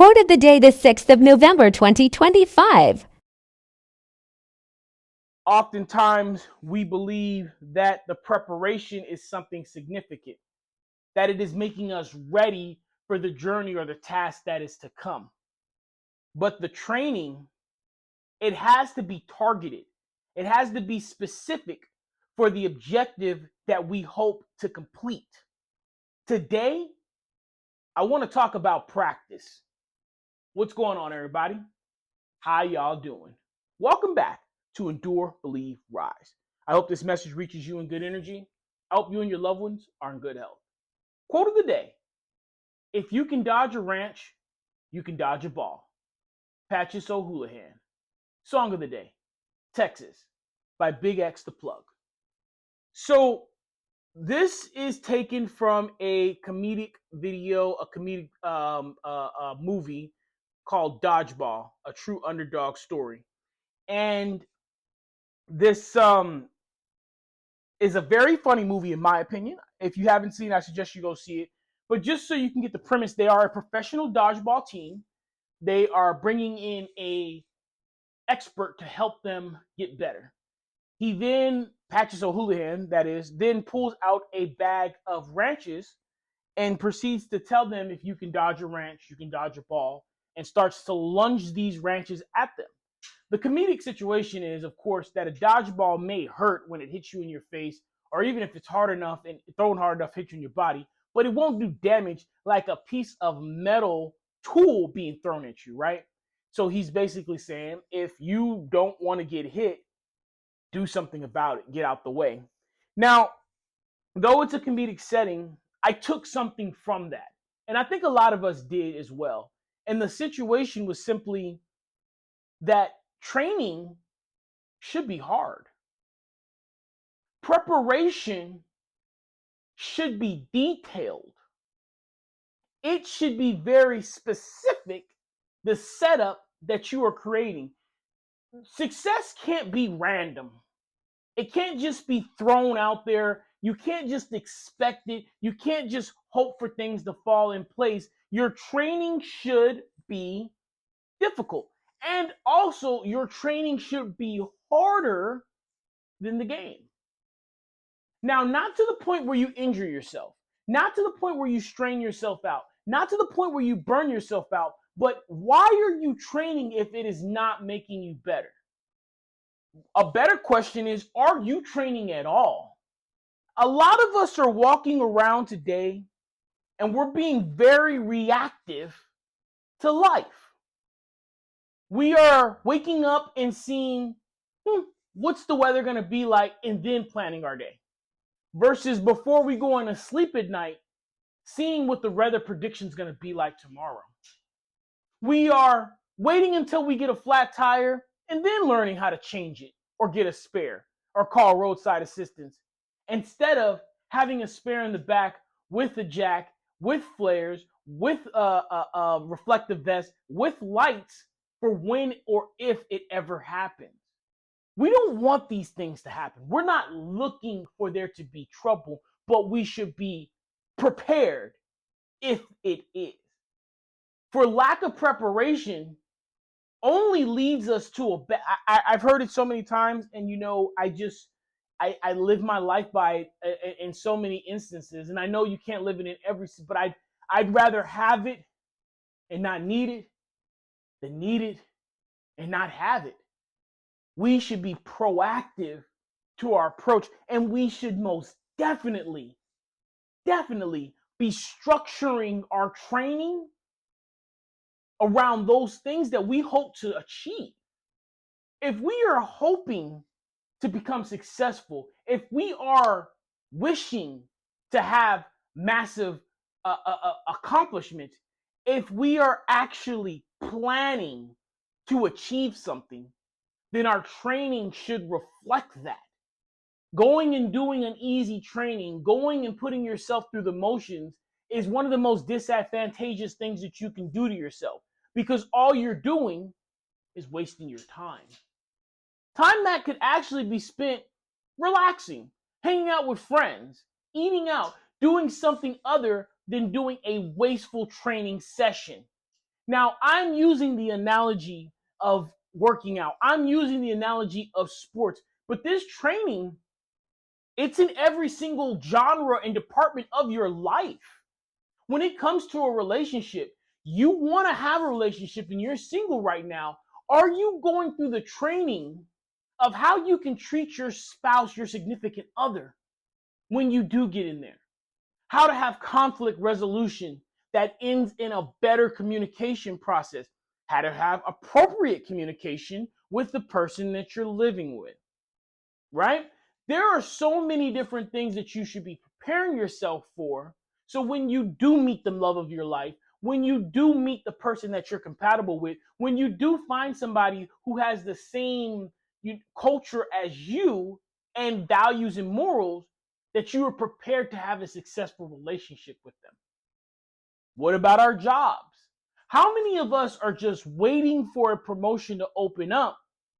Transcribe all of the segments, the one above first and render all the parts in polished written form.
Quote of the day, the 6th of November, 2025. Oftentimes, we believe that the preparation is something significant, that it is making us ready for the journey or the task that is to come. But the training, it has to be targeted, it has to be specific for the objective that we hope to complete. Today, I want to talk about practice. What's going on, everybody? How y'all doing? Welcome back to Endure, Believe, Rise. I hope this message reaches you in good energy. I hope you and your loved ones are in good health. Quote of the day: if you can dodge a ranch, you can dodge a ball. Patches O'Houlihan. Song of the day: Texas by Big X the Plug. So this is taken from a comedic video, a comedic movie called Dodgeball, a true underdog story. And this is a very funny movie, in my opinion. If you haven't seen it, I suggest you go see it. But just so you can get the premise, they are a professional dodgeball team. They are bringing in a expert to help them get better. He then, Patches O'Houlihan, that is, then pulls out a bag of ranches and proceeds to tell them, if you can dodge a ranch, you can dodge a ball, and starts to lunge these ranches at them. The comedic situation is, of course, that a dodgeball may hurt when it hits you in your face, or even if it's hard enough and thrown hard enough, hit you in your body, but it won't do damage like a piece of metal tool being thrown at you, right? So he's basically saying, if you don't want to get hit, do something about it, get out the way. Now, though it's a comedic setting, I took something from that. And I think a lot of us did as well. And the situation was simply that training should be hard. Preparation should be detailed. It should be very specific, the setup that you are creating. Success can't be random. It can't just be thrown out there. You can't just expect it. You can't just hope for things to fall in place. Your training should be difficult. And also, your training should be harder than the game. Now, not to the point where you injure yourself, not to the point where you strain yourself out, not to the point where you burn yourself out, but why are you training if it is not making you better? A better question is, are you training at all? A lot of us are walking around today and we're being very reactive to life. We are waking up and seeing, what's the weather going to be like, and then planning our day. Versus before we go on to sleep at night, seeing what the weather prediction is going to be like tomorrow. We are waiting until we get a flat tire and then learning how to change it or get a spare or call roadside assistance, instead of having a spare in the back with a jack, with flares, with a reflective vest, with lights for when or if it ever happens. We don't want these things to happen. We're not looking for there to be trouble, but we should be prepared if it is. For lack of preparation only leads us to I've heard it so many times, and I live my life by it in so many instances, and I know you can't live it in every, but I'd rather have it and not need it than need it and not have it. We should be proactive to our approach, and we should most definitely be structuring our training around those things that we hope to achieve. If we are hoping to become successful, if we are wishing to have massive accomplishments, if we are actually planning to achieve something, then our training should reflect that. Going and doing an easy training, going and putting yourself through the motions is one of the most disadvantageous things that you can do to yourself, because all you're doing is wasting your time. Time that could actually be spent relaxing, hanging out with friends, eating out, doing something other than doing a wasteful training session. Now, I'm using the analogy of working out. I'm using the analogy of sports. But this training, it's in every single genre and department of your life. When it comes to a relationship, you want to have a relationship and you're single right now. Are you going through the training of how you can treat your spouse, your significant other, when you do get in there? How to have conflict resolution that ends in a better communication process, how to have appropriate communication with the person that you're living with, right? There are so many different things that you should be preparing yourself for. So when you do meet the love of your life, when you do meet the person that you're compatible with, when you do find somebody who has the same culture as you and values and morals, that you are prepared to have a successful relationship with them. What about our jobs? How many of us are just waiting for a promotion to open up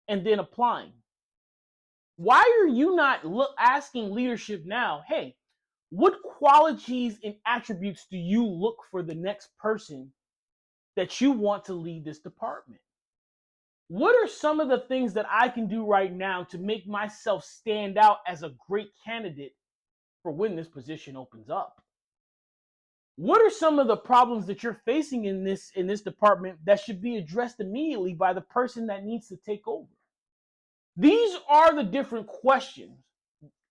and then applying? Why are you not asking leadership now, hey, what qualities and attributes do you look for the next person that you want to lead this department? What are some of the things that I can do right now to make myself stand out as a great candidate for when this position opens up? What are some of the problems that you're facing in this department that should be addressed immediately by the person that needs to take over? These are the different questions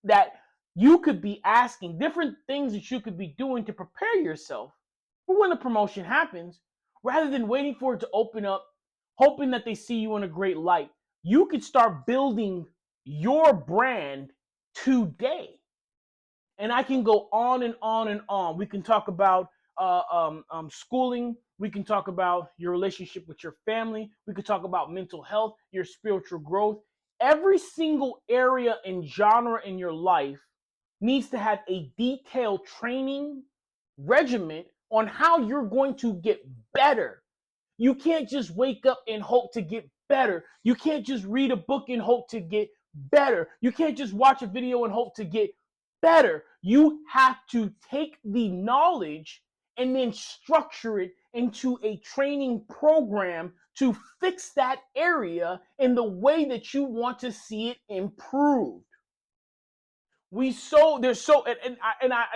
that you could be asking, different things that you could be doing to prepare yourself for when the promotion happens, rather than waiting for it to open up, hoping that they see you in a great light. You could start building your brand today. And I can go on and on and on. We can talk about schooling. We can talk about your relationship with your family. We could talk about mental health, your spiritual growth. Every single area and genre in your life needs to have a detailed training regimen on how you're going to get better. You can't just wake up and hope to get better. You can't just read a book and hope to get better. You can't just watch a video and hope to get better. You have to take the knowledge and then structure it into a training program to fix that area in the way that you want to see it improved. I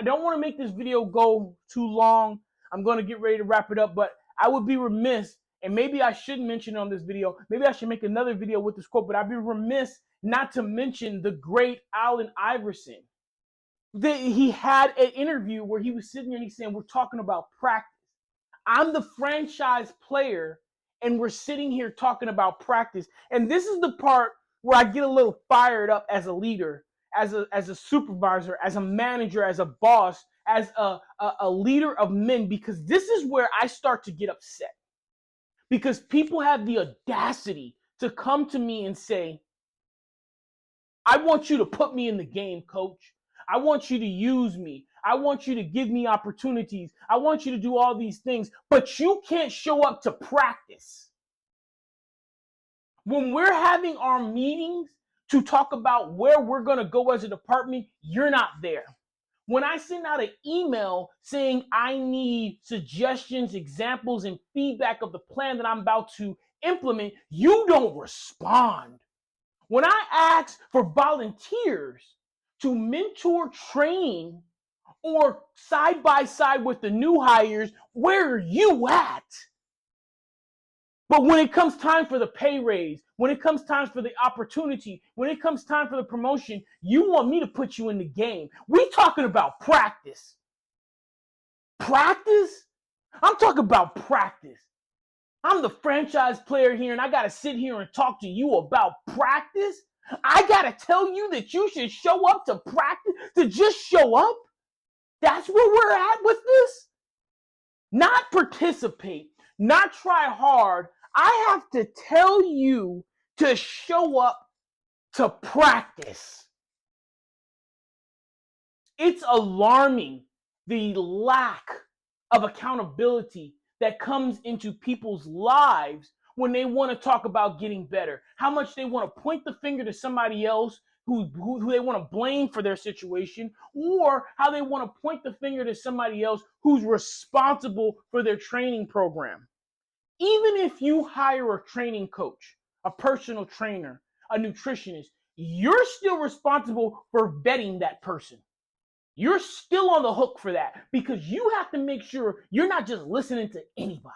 don't want to make this video go too long. I'm going to get ready to wrap it up, but I would be remiss, and maybe I should mention on this video, maybe I should make another video with this quote, but I'd be remiss not to mention the great Allen Iverson. He had an interview where he was sitting there and he's saying, we're talking about practice. I'm the franchise player and we're sitting here talking about practice. And this is the part where I get a little fired up as a leader, as a supervisor, as a manager, as a boss, as a leader of men, because this is where I start to get upset. Because people have the audacity to come to me and say, I want you to put me in the game, coach. I want you to use me. I want you to give me opportunities. I want you to do all these things, but you can't show up to practice. When we're having our meetings to talk about where we're going to go as a department, you're not there. When I send out an email saying I need suggestions, examples, and feedback of the plan that I'm about to implement, you don't respond. When I ask for volunteers to mentor, train, or side by side with the new hires, where are you at? But when it comes time for the pay raise, when it comes time for the opportunity, when it comes time for the promotion, you want me to put you in the game. We talking about practice. Practice? I'm talking about practice. I'm the franchise player here and I got to sit here and talk to you about practice. I got to tell you that you should show up to practice, to just show up. That's where we're at with this. Not participate, not try hard. I have to tell you to show up to practice. It's alarming the lack of accountability that comes into people's lives when they want to talk about getting better. How much they want to point the finger to somebody else who they want to blame for their situation, or how they want to point the finger to somebody else who's responsible for their training program. Even if you hire a training coach, a personal trainer, a nutritionist, you're still responsible for vetting that person. You're still on the hook for that because you have to make sure you're not just listening to anybody.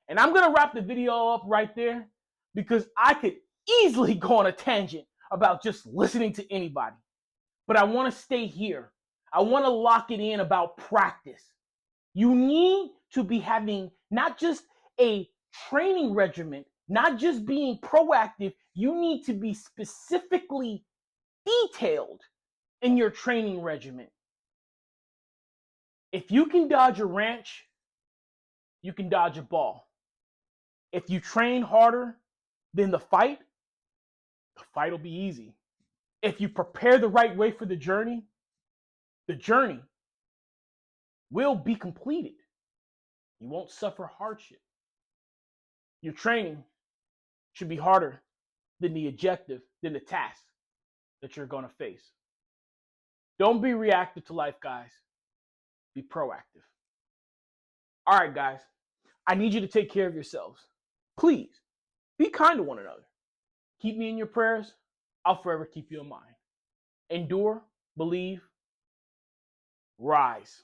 And I'm going to wrap the video up right there because I could easily go on a tangent about just listening to anybody. But I want to stay here. I want to lock it in about practice. You need to be having not just a training regimen, not just being proactive. You need to be specifically detailed in your training regimen. If you can dodge a wrench, you can dodge a ball. If you train harder than the fight will be easy. If you prepare the right way for the journey will be completed. You won't suffer hardship. Your training should be harder than the task that you're going to face. Don't be reactive to life, guys. Be proactive. All right, guys. I need you to take care of yourselves. Please, be kind to one another. Keep me in your prayers. I'll forever keep you in mind. Endure, believe, rise.